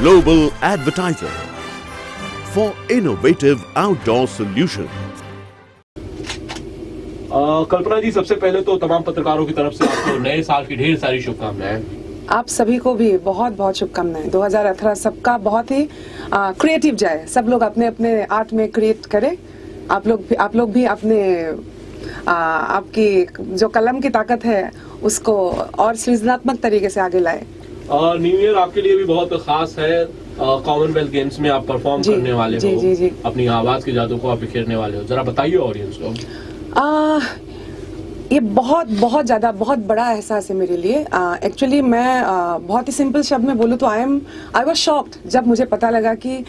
global advertiser for innovative outdoor solutions. कल्पना जी, सबसे पहले तो तमाम पत्रकारों की तरफ से आपको नए साल की ढेर सारी शुभकामनाएं। आप सभी को भी बहुत बहुत शुभकामनाएं। 2018 सबका बहुत ही क्रिएटिव जाए, सब लोग अपने अपने आर्ट में क्रिएट करें। आप लोग भी अपने आपकी जो कलम की ताकत है उसको और सृजनात्मक तरीके से आगे लाए। न्यू ईयर आपके लिए भी बहुत खास है। कॉमनवेल्थ गेम्स में आप परफॉर्म करने वाले हो। जी। अपनी आवाज के जादू को आप बिखेरने वाले हो, जरा बताइए ऑडियंस को। ये बहुत ज़्यादा बहुत बड़ा एहसास है मेरे लिए। एक्चुअली मैं बहुत ही सिंपल शब्द में बोलूँ तो आई वाज शॉक्ड जब मुझे पता लगा कि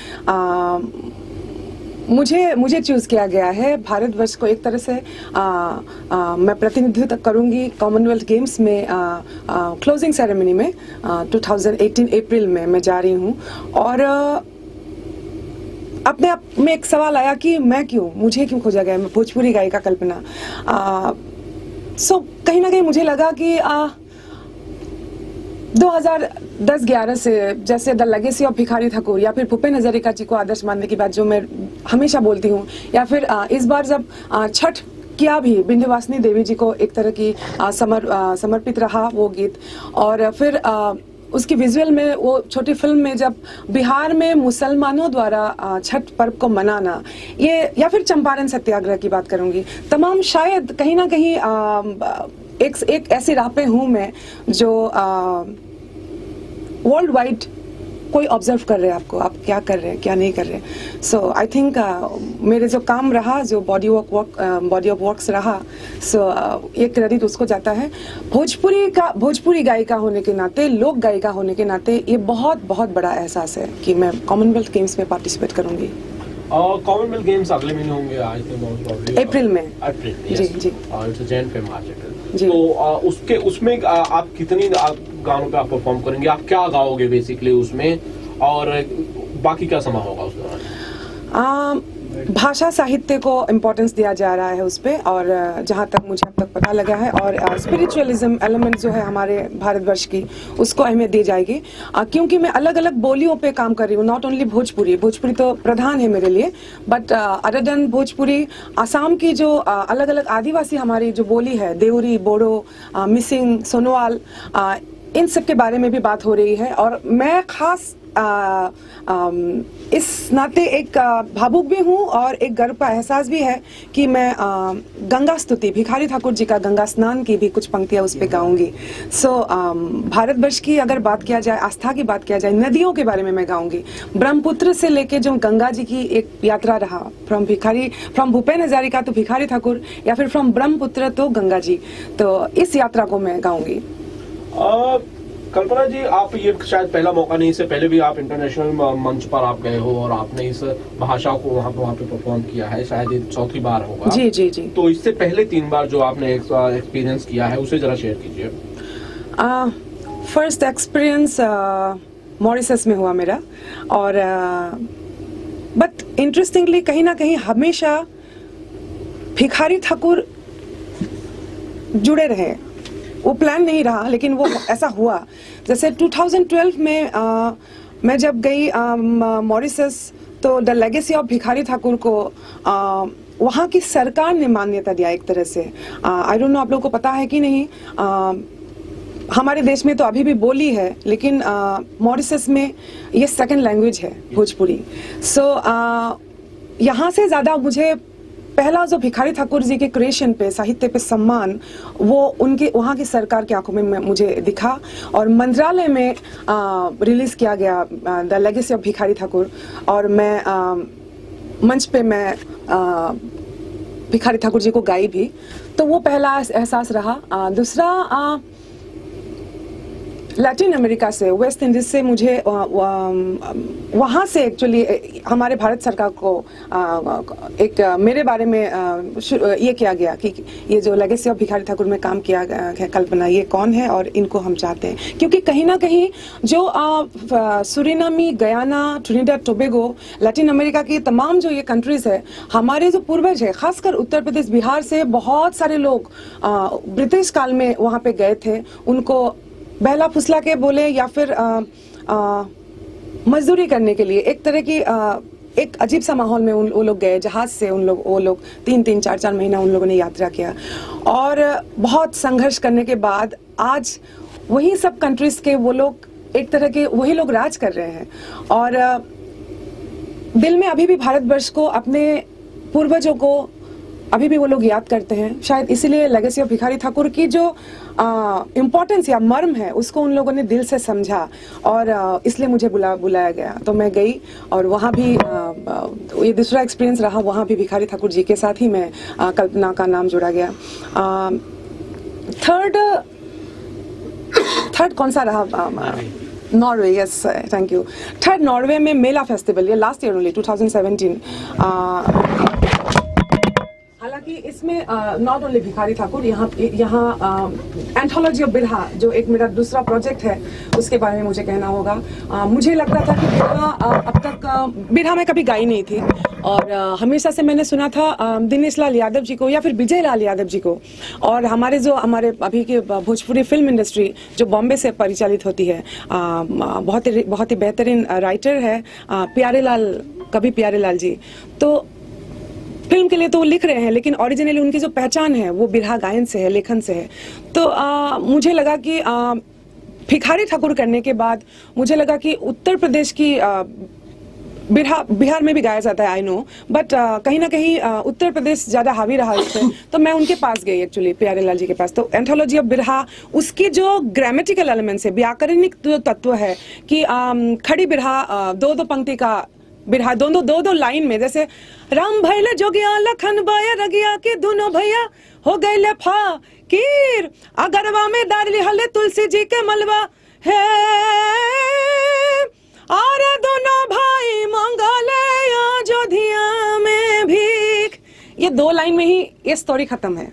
मुझे चूज किया गया है। भारतवर्ष को एक तरह से मैं प्रतिनिधित्व करूंगी कॉमनवेल्थ गेम्स में। क्लोजिंग सेरेमनी में 2018 अप्रैल में मैं जा रही हूँ और अपने आप में एक सवाल आया कि मुझे क्यों खोजा गया। मैं भोजपुरी गायिका कल्पना। कहीं ना कहीं मुझे लगा कि 2010-11 से जैसे the legacy of Bhikhari Thakur या फिर भूपेन हजारिका जी को आदर्श मानने की बात जो मैं हमेशा बोलती हूँ, या फिर इस बार जब छठ किया भी विंध्यवासिनी देवी जी को एक तरह की समर्पित रहा वो गीत, और फिर उसकी विजुअल में वो छोटी फिल्म में जब बिहार में मुसलमानों द्वारा छठ पर्व को मनाना, ये या फिर चंपारण सत्याग्रह की बात करूंगी, तमाम शायद कहीं ना कहीं एक ऐसी राह पे हूँ मैं जो वर्ल्ड वाइड कोई ऑब्जर्व कर रहे हैं आपको, आप क्या कर रहे हैं क्या नहीं कर रहे हैं। सो आई थिंक मेरे जो काम रहा, जो बॉडी ऑफ वर्क्स रहा, ये क्रेडिट उसको जाता है। भोजपुरी गायिका होने के नाते, लोक गायिका होने के नाते ये बहुत बड़ा एहसास है कि मैं कॉमनवेल्थ गेम्स में पार्टिसिपेट करूंगी। कॉमनवेल्थ गेम्स अगले महीने होंगे, आई थिंक अप्रैल में। जी। तो उसमें आप कितनी गानों पे आप परफॉर्म करेंगे, आप क्या गाओगे बेसिकली उसमें, और बाकी क्या समा होगा उस दौरान? भाषा साहित्य को इम्पोर्टेंस दिया जा रहा है उस पे, और जहाँ तक मुझे अब तक पता लगा है, और स्पिरिचुअलिज्म एलिमेंट जो है हमारे भारतवर्ष की, उसको अहमियत दी जाएगी। क्योंकि मैं अलग अलग बोलियों पे काम कर रही हूँ, नॉट ओनली भोजपुरी तो प्रधान है मेरे लिए, but other than Bhojpuri, Assam की जो अलग अलग आदिवासी हमारी जो बोली है, देवरी, बोडो, मिसिंग, सोनोवाल, इन सब के बारे में भी बात हो रही है। और मैं खास इस नाते एक भावुक भी हूँ और एक गर्व का एहसास भी है कि मैं गंगा स्तुति, भिखारी ठाकुर जी का गंगा स्नान की भी कुछ पंक्तियाँ उस पर गाऊंगी। भारतवर्ष की अगर बात किया जाए, आस्था की बात किया जाए, नदियों के बारे में मैं गाऊंगी। ब्रह्मपुत्र से लेके जो गंगा जी की एक यात्रा रहा, फ्रॉम भूपेन हजारिका तो भिखारी ठाकुर, या फिर फ्रॉम ब्रह्मपुत्र तो गंगा जी, तो इस यात्रा को मैं गाऊंगी। कल्पना जी, आप ये शायद पहला मौका नहीं, इससे पहले भी आप इंटरनेशनल मंच पर आप गए हो और आपने इस भाषा को वहाँ पे परफॉर्म किया है, शायद ये चौथी बार होगा। जी। तो इससे पहले 3 बार जो आपने एक्सपीरियंस किया है उसे जरा शेयर कीजिए। फर्स्ट एक्सपीरियंस मॉरिशस में हुआ मेरा, और बट इंटरेस्टिंगली कहीं ना कहीं हमेशा भिखारी ठाकुर जुड़े रहे। वो प्लान नहीं रहा, लेकिन वो ऐसा हुआ। जैसे 2012 में मैं जब गई मॉरिशस, तो the legacy of Bhikhari Thakur को वहाँ की सरकार ने मान्यता दिया एक तरह से। आई डोंट नो आप लोगों को पता है कि नहीं, हमारे देश में तो अभी भी बोली है, लेकिन मॉरिशस में ये सेकंड लैंग्वेज है भोजपुरी। यहाँ से ज़्यादा मुझे पहला जो भिखारी ठाकुर जी के क्रिएशन पे, साहित्य पे सम्मान, वो उनके वहाँ की सरकार की आंखों में मुझे दिखा, और मंत्रालय में रिलीज किया गया the legacy of Bhikhari Thakur, और मैं मंच पे मैं भिखारी ठाकुर जी को गाई भी। तो वो पहला एहसास रहा। दूसरा, लैटिन अमेरिका से, वेस्ट इंडीज से मुझे वहाँ से एक्चुअली हमारे भारत सरकार को एक मेरे बारे में ये किया गया कि ये जो लेगेसी ऑफ भिखारी ठाकुर में काम किया गया है, कल्पना ये कौन है और इनको हम चाहते हैं। क्योंकि कहीं ना कहीं जो सुरिनामी, Guyana, Trinidad Tobago, Latin America की तमाम जो ये कंट्रीज है, हमारे जो पूर्वज है, खासकर उत्तर प्रदेश, बिहार से बहुत सारे लोग ब्रिटिश काल में वहाँ पे गए थे। उनको बहला फुसला के बोले या फिर मजदूरी करने के लिए एक तरह की एक अजीब सा माहौल में वो लोग गए। जहाज से वो लोग 3-3, 4-4 महीना उन लोगों ने यात्रा किया और बहुत संघर्ष करने के बाद आज वही सब कंट्रीज के वो लोग एक तरह के वही लोग राज कर रहे हैं। और दिल में अभी भी भारतवर्ष को, अपने पूर्वजों को अभी भी वो लोग याद करते हैं। शायद इसीलिए लेगेसी ऑफ भिखारी ठाकुर की जो इम्पोर्टेंस या मर्म है उसको उन लोगों ने दिल से समझा और इसलिए मुझे बुलाया गया। तो मैं गई और वहाँ भी ये दूसरा एक्सपीरियंस रहा। वहाँ भी भिखारी ठाकुर जी के साथ ही मैं कल्पना का नाम जोड़ा गया। थर्ड कौन सा रहा? Norway, yes, thank you. Third Norway में मेला फेस्टिवल, ये लास्ट ईयर ओनली 2017। हालांकि इसमें नॉट ओनली भिखारी ठाकुर, यहाँ एंथोलॉजी ऑफ बिरहा जो एक मेरा दूसरा प्रोजेक्ट है उसके बारे में मुझे कहना होगा। मुझे लगता था कि बिरहा अब तक बिरहा मैं कभी गाई नहीं थी और हमेशा से मैंने सुना था दिनेश लाल यादव जी को या फिर विजय लाल यादव जी को। और हमारे अभी के भोजपुरी फिल्म इंडस्ट्री जो बॉम्बे से परिचालित होती है, बहुत ही बेहतरीन राइटर है कवि प्यारे लाल जी। तो फिल्म के लिए तो वो लिख रहे हैं लेकिन ओरिजिनली उनकी जो पहचान है वो बिरहा गायन से है, लेखन से है। तो मुझे लगा कि भिखारी ठाकुर करने के बाद मुझे लगा कि उत्तर प्रदेश की बिरहा बिहार में भी गाया जाता है, आई नो, बट कहीं ना कहीं उत्तर प्रदेश ज्यादा हावी रहा इस पे। तो मैं उनके पास गई एक्चुअली, प्यारे लाल जी के पास। तो एंथोलॉजी ऑफ बिरहा, उसकी जो ग्रामेटिकल एलिमेंट्स है, व्याकरणिक जो तत्व है कि खड़ी बिरहा, दो पंक्ति का बिरहा, दो लाइन में, जैसे राम भैले जोगिया लखन बाया रगिया के दोनों भैया हो गए फकीर, अगरवा में डाली हले तुलसी जी के मलबा है, और दोनों भाई मंगले अयोध्या में भीख। ये 2 लाइन में ही ये स्टोरी खत्म है।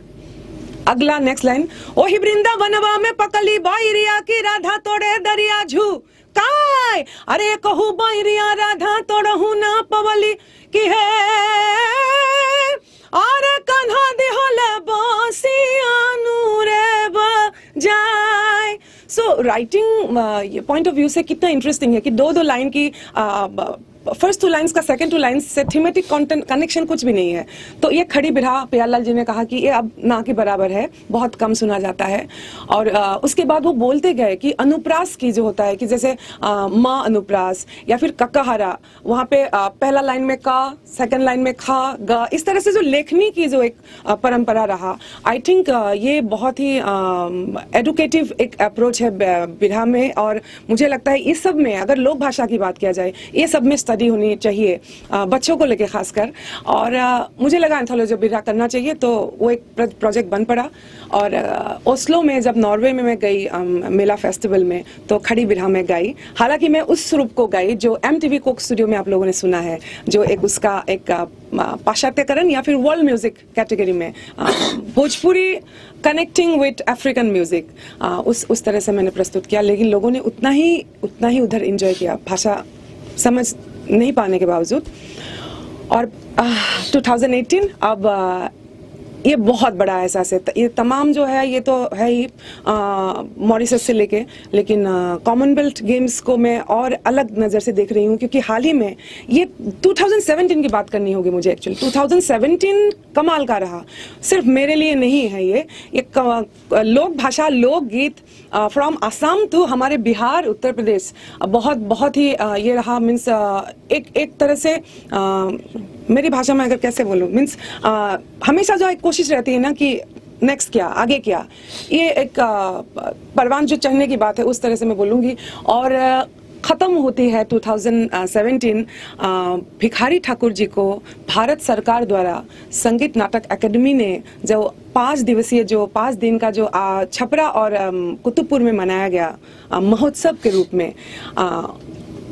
अगला नेक्स्ट लाइन, ओही वृंदावनवा में पकली बाईरिया की राधा तोड़े दरिया झू काय, अरे कहू बाईरिया राधा तोड़हू ना पवली की है, अरे कन्हा दिहल बासिया नूरे बजाए। So writing point of view से कितना इंटरेस्टिंग है कि 2 लाइन की फर्स्ट 2 लाइन्स का सेकंड 2 लाइन्स से थीमेटिक कनेक्शन कुछ भी नहीं है। तो ये खड़ी बिरहा प्यारेलाल जी ने कहा कि ये अब ना के बराबर है, बहुत कम सुना जाता है। और उसके बाद वो बोलते गए कि अनुप्रास की जो होता है कि जैसे माँ अनुप्रास या फिर कक्काहारा, वहाँ पे पहला लाइन में का, सेकंड लाइन में खा गा, इस तरह से जो लेखनी की जो एक परंपरा रहा, आई थिंक ये बहुत ही एडुकेटिव एक अप्रोच है बिरहा में। और मुझे लगता है इस सब में अगर लोक भाषा की बात किया जाए, ये सब में स्टडी होनी चाहिए बच्चों को लेके खासकर। और मुझे लगा एंथोलॉजी बिरहा करना चाहिए, तो वो एक प्रोजेक्ट बन पड़ा। और ओस्लो में जब नॉर्वे में मैं गई मेला फेस्टिवल में, तो खड़ी बिरहा में गाई। हालांकि मैं उस स्वरूप को गाई जो MTV कोक स्टूडियो में आप लोगों ने सुना है, जो एक उसका एक पाश्चात्यकरण या फिर वर्ल्ड म्यूजिक कैटेगरी में Bhojpuri connecting with African music, उस तरह से मैंने प्रस्तुत किया। लेकिन लोगों ने उतना ही उधर एंजॉय किया, भाषा समझ नहीं पाने के बावजूद। और 2018 अब ये बहुत बड़ा एहसास है। ये तमाम जो है ये तो है ही मॉरिशस से लेके, लेकिन कॉमनवेल्थ गेम्स को मैं और अलग नज़र से देख रही हूँ, क्योंकि हाल ही में ये 2017 की बात करनी होगी मुझे एक्चुअली। 2017 कमाल का रहा, सिर्फ मेरे लिए नहीं है ये लोक भाषा, लोक गीत फ्रॉम आसाम टू हमारे बिहार, उत्तर प्रदेश, बहुत ही ये रहा। मीन्स एक तरह से मेरी भाषा में अगर कैसे बोलूँ, मीन्स हमेशा जो एक कोशिश रहती है ना कि नेक्स्ट क्या, आगे क्या, ये एक परवान जो चढ़ने की बात है, उस तरह से मैं बोलूँगी। और ख़त्म होती है 2017। भिखारी ठाकुर जी को भारत सरकार द्वारा संगीत नाटक अकेडमी ने जो 5 दिवसीय जो 5 दिन का जो छपरा और कुतुबपुर में मनाया गया महोत्सव के रूप में,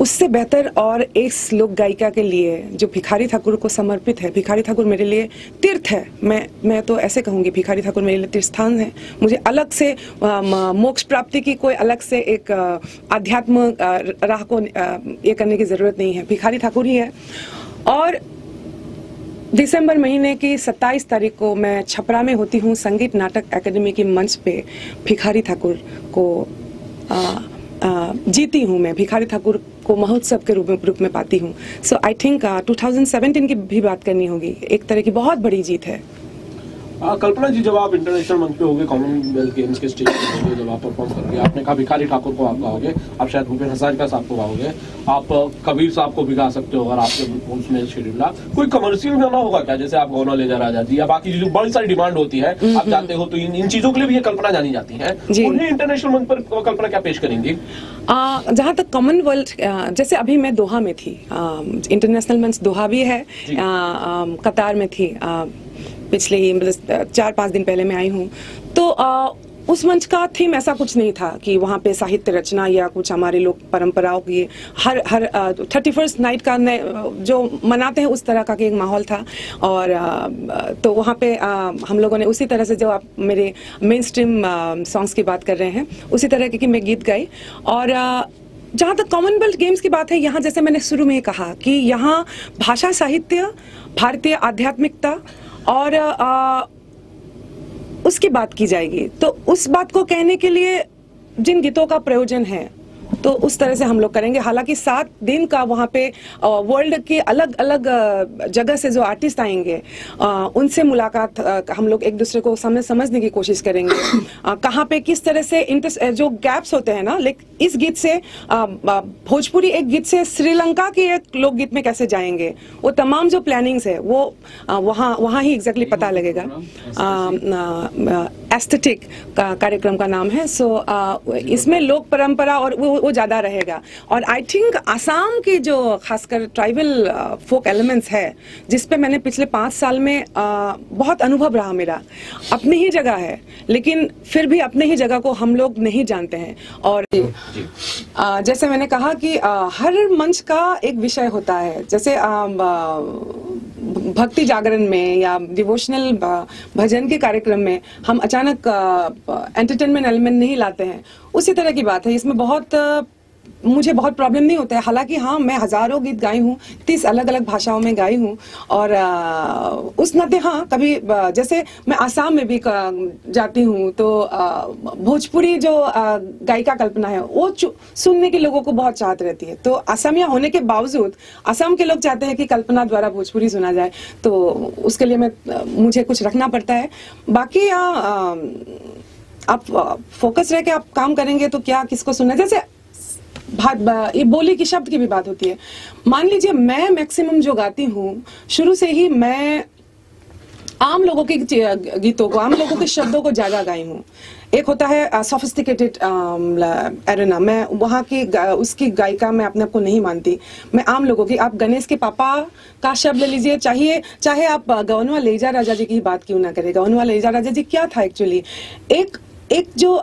उससे बेहतर और एक लोक गायिका के लिए जो भिखारी ठाकुर को समर्पित है। भिखारी ठाकुर मेरे लिए तीर्थ है, मैं तो ऐसे कहूँगी, भिखारी ठाकुर मेरे लिए तीर्थ स्थान है। मुझे अलग से मोक्ष प्राप्ति की कोई अलग से एक आध्यात्म राह को ये करने की ज़रूरत नहीं है, भिखारी ठाकुर ही है। और दिसंबर महीने की 27 तारीख को मैं छपरा में होती हूँ संगीत नाटक अकेडमी की मंच पे भिखारी ठाकुर को जीती हूँ। मैं भिखारी ठाकुर को महोत्सव के रूप में पाती हूँ। सो आई थिंक 2017 की भी बात करनी होगी, एक तरह की बहुत बड़ी जीत है। कल्पना जी, जब आप इंटरनेशनल मंच पे होगे, कॉमनवेल्थ गेम्स के स्टेज पे होगे, जब आप परफॉर्म करोगे, आपने कहा भिखारी ठाकुर को आप गाओगे, आप शायद भूपेन हजारिका साहब को गाओगे, आप कबीर साहब को भी गा सकते हो अगर आपके उसमें शेड्यूल। कोई कमर्शियल गाना होगा क्या, जैसे आप गौना ले जा राजा जी या बाकी जो बड़ी सारी डिमांड होती है, आप जानते हो, तो इन चीजों के लिए भी ये कल्पना जानी जाती है, उन्हें इंटरनेशनल मंच पर कल्पना क्या पेश करेंगी? जहाँ तक कॉमनवेल्थ, जैसे अभी मैं दोहा में थी, इंटरनेशनल मंच दोहा भी है, कतार में थी पिछले 4-5 दिन पहले मैं आई हूँ। तो उस मंच का थीम ऐसा कुछ नहीं था कि वहाँ पे साहित्य रचना या कुछ हमारे लोग परंपराओं की हर 31st नाइट का जो मनाते हैं उस तरह का एक माहौल था। और तो वहाँ पे हम लोगों ने उसी तरह से, जो आप मेरे मेन स्ट्रीम सॉन्ग्स की बात कर रहे हैं, उसी तरह की मैं गीत गाई। और जहाँ तक कॉमनवेल्थ गेम्स की बात है, यहाँ जैसे मैंने शुरू में कहा कि यहाँ भाषा साहित्य, भारतीय आध्यात्मिकता और उसकी बात की जाएगी। तो उस बात को कहने के लिए जिन गीतों का प्रयोजन है, तो उस तरह से हम लोग करेंगे। हालांकि 7 दिन का वहाँ पे वर्ल्ड के अलग अलग जगह से जो आर्टिस्ट आएंगे, उनसे मुलाकात, हम लोग एक दूसरे को समझने की कोशिश करेंगे। कहाँ पे किस तरह से जो गैप्स होते हैं ना, इस गीत से भोजपुरी एक गीत से श्रीलंका के एक लोकगीत में कैसे जाएंगे, वो तमाम जो प्लानिंग्स है वो वहाँ ही एग्जैक्टली पता लगेगा। एस्थेटिक का कार्यक्रम का नाम है। सो इसमें लोक परंपरा और वो ज़्यादा रहेगा। और आई थिंक आसाम की जो खासकर ट्राइबल फोक एलिमेंट्स है, जिस पे मैंने पिछले 5 साल में बहुत अनुभव रहा मेरा। अपनी ही जगह है, लेकिन फिर भी अपने ही जगह को हम लोग नहीं जानते हैं। और जैसे मैंने कहा कि हर मंच का एक विषय होता है। जैसे भक्ति जागरण में या डिवोशनल भजन के कार्यक्रम में हम अचानक एंटरटेनमेंट एलिमेंट नहीं लाते हैं, उसी तरह की बात है। इसमें मुझे बहुत प्रॉब्लम नहीं होता है। हालांकि हाँ, मैं हजारों गीत गाई हूँ, 30 अलग अलग भाषाओं में गाई हूँ। और उस नाते हाँ, कभी जैसे मैं आसाम में भी जाती हूँ, तो भोजपुरी जो गायिका कल्पना है, वो सुनने के लोगों को बहुत चाहत रहती है। तो असमिया होने के बावजूद आसाम के लोग चाहते हैं कि कल्पना द्वारा भोजपुरी सुना जाए, तो उसके लिए मुझे कुछ रखना पड़ता है। बाकी आप फोकस रह के आप काम करेंगे तो क्या किसको सुनना। जैसे ये बोली की शब्द की भी बात होती है। मान लीजिए मैं मैक्सिमम जो गाती हूँ, शुरू से ही मैं आम लोगों के गीतों को, आम लोगों के शब्दों को ज्यादा गाई हूँ। एक होता है सोफिस्टिकेटेड एरेना, मैं वहाँ की उसकी गायिका मैं अपने आप को नहीं मानती। मैं आम लोगों की, आप गणेश के पापा का शब्द ले लीजिए, चाहे आप गवनवा लेजा राजा जी की बात क्यों ना करें। गवनवा लेजा राजा जी क्या था एक्चुअली, एक जो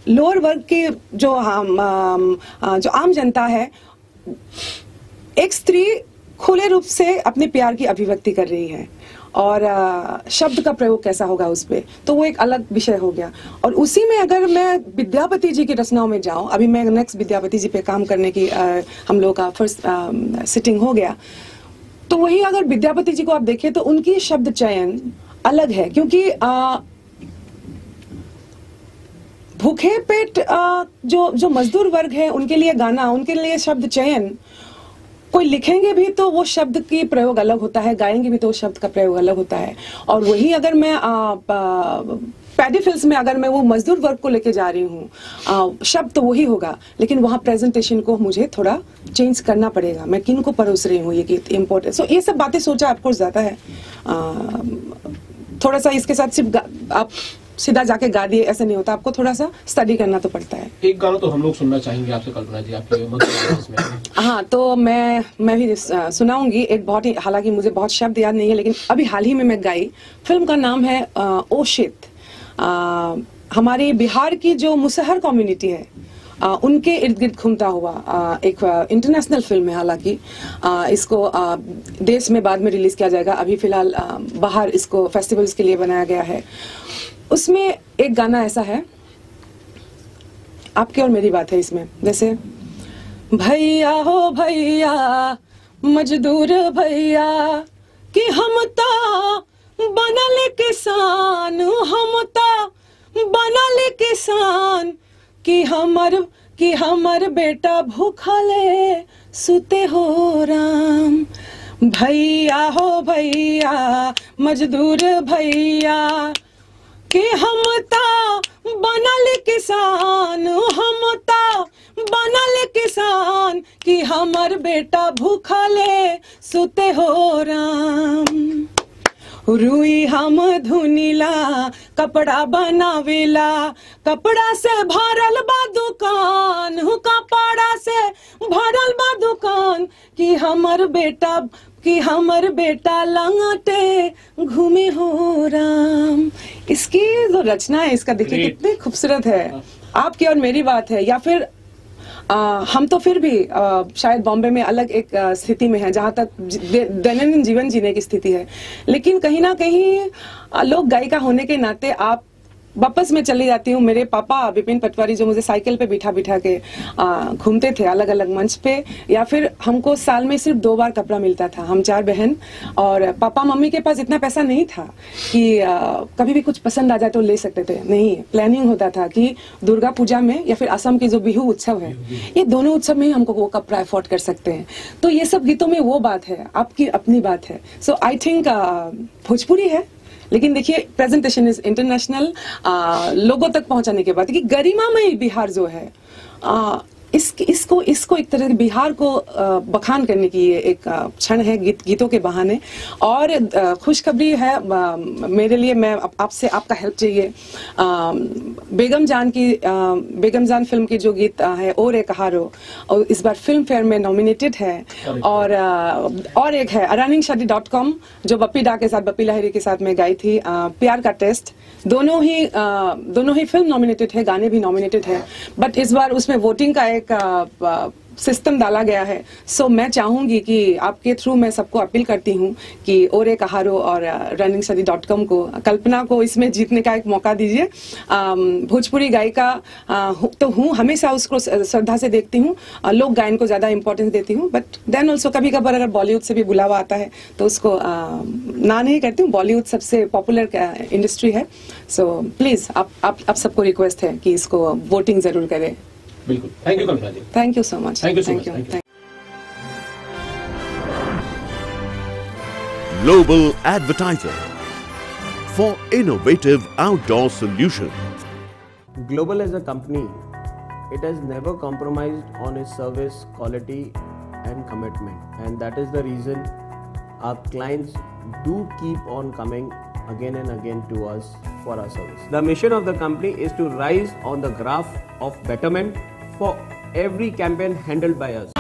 लोअर वर्ग के जो आम जनता है, एक स्त्री खुले रूप से अपने प्यार की अभिव्यक्ति कर रही है, और शब्द का प्रयोग कैसा होगा उस पे, तो वो एक अलग विषय हो गया। और उसी में अगर मैं विद्यापति जी की रचनाओं में जाऊं, अभी मैं नेक्स्ट विद्यापति जी पे काम करने की हम लोग का फर्स्ट सिटिंग हो गया, तो वही अगर विद्यापति जी को आप देखें तो उनकी शब्द चयन अलग है। क्योंकि भूखे पेट जो मजदूर वर्ग है, उनके लिए गाना, उनके लिए शब्द चयन, कोई लिखेंगे भी तो वो शब्द की प्रयोग अलग होता है, गाएंगे भी तो वो शब्द का प्रयोग अलग होता है। और वही अगर मैं पैडी फिल्म्स में अगर मैं वो मजदूर वर्ग को लेके जा रही हूँ, शब्द तो वही होगा, लेकिन वहाँ प्रेजेंटेशन को मुझे थोड़ा चेंज करना पड़ेगा। मैं किन को परोस रही हूँ, ये गीत इम्पोर्टेंट। सो ये सब बातें सोचा ऑफकोर्स जाता है। थोड़ा सा इसके साथ सिर्फ आप सीधा जाके गा दिए ऐसा नहीं होता, आपको थोड़ा सा स्टडी करना तो पड़ता है। एक गाना तो हम लोग सुनना चाहेंगे आपसे कल्पना जी, आपके हाँ, तो मैं भी सुनाऊंगी एक बहुत ही, हालांकि मुझे बहुत शब्द याद नहीं है, लेकिन अभी हाल ही में मैं गाई। फिल्म का नाम है ओ शिट। हमारी बिहार की जो मुसहर कम्युनिटी है, उनके इर्द गिर्द घूमता हुआ एक इंटरनेशनल फिल्म है। हालांकि इसको देश में बाद में रिलीज किया जाएगा, अभी फिलहाल बाहर इसको फेस्टिवल्स के लिए बनाया गया है। उसमें एक गाना ऐसा है, आपकी और मेरी बात है इसमें, जैसे भैया हो भैया मजदूर भैया कि हम ता बनल किसान, हम ता बनल किसान कि कि हमर बेटा भूखले सुते हो राम। भैया हो भैया मजदूर भैया कि हम ता बनल किसान, हम ता बनल किसान कि हमर बेटा भूखले सुते हो राम। रुई हम धुनीला कपड़ा बनावेला, कपड़ा से भरल बा दुकान, कपड़ा से भरल बा दुकान कि हमर बेटा लंगटे घूमे हो राम। इसकी जो रचना है इसका देखिए कितनी खूबसूरत है। आपकी और मेरी बात है, या फिर हम तो फिर भी शायद बॉम्बे में अलग एक स्थिति में है जहाँ तक दैनंदिन जीवन जीने की स्थिति है, लेकिन कहीं ना कहीं लोग गायिका होने के नाते आप वापस में चली जाती हूँ। मेरे पापा विपिन पटवारी जो मुझे साइकिल पे बिठा बिठा के घूमते थे अलग अलग मंच पे, या फिर हमको साल में सिर्फ 2 बार कपड़ा मिलता था, हम 4 बहन, और पापा मम्मी के पास इतना पैसा नहीं था कि कभी भी कुछ पसंद आ जाए तो ले सकते थे। नहीं, प्लानिंग होता था कि दुर्गा पूजा में या फिर असम की जो बिहू उत्सव है, ये दोनों उत्सव में ही हमको वो कपड़ा अफोर्ड कर सकते हैं। तो ये सब गीतों में वो बात है, आपकी अपनी बात है। सो आई थिंक भोजपुरी है, लेकिन देखिए प्रेजेंटेशन इज इंटरनेशनल। लोगों तक पहुंचाने के बाद कि गरिमामय बिहार जो है, इसको एक तरह से बिहार को बखान करने की ये एक क्षण है गीतों के बहाने। और खुशखबरी है मेरे लिए, मैं आपसे आपका हेल्प चाहिए। बेगम जान फिल्म की जो गीत है ओ रे कहारो, और इस बार फिल्म फेयर में नॉमिनेटेड है। और एक है runningshadi.com जो बप्पी डा के साथ, बप्पी लाहिरी के साथ में गाई थी, प्यार का टेस्ट। दोनों ही फिल्म नॉमिनेटेड है, गाने भी नॉमिनेटेड है, बट इस बार उसमें वोटिंग का एक सिस्टम डाला गया है। सो मैं चाहूंगी कि आपके थ्रू मैं सबको अपील करती हूँ कि ओरे कहारो और runningshadi.com को, कल्पना को इसमें जीतने का एक मौका दीजिए। भोजपुरी गायिका तो हूँ, हमेशा उसको श्रद्धा से देखती हूँ, लोक गायन को ज्यादा इंपॉर्टेंस देती हूँ, बट देन ऑल्सो कभी कभार अगर बॉलीवुड से भी बुलावा आता है तो उसको ना नहीं करती हूँ। बॉलीवुड सबसे पॉपुलर इंडस्ट्री है। सो प्लीज आप सबको रिक्वेस्ट है कि इसको वोटिंग जरूर करें। बिल्कुल, thank you Kalpana ji. Thank you so much. Thank you so much. Global Advertiser for innovative outdoor solutions. Global as a company, it has never compromised on its service quality and commitment, and that is the reason our clients do keep on coming again and again to us for our service. The mission of the company is to rise on the graph of betterment for every campaign handled by us.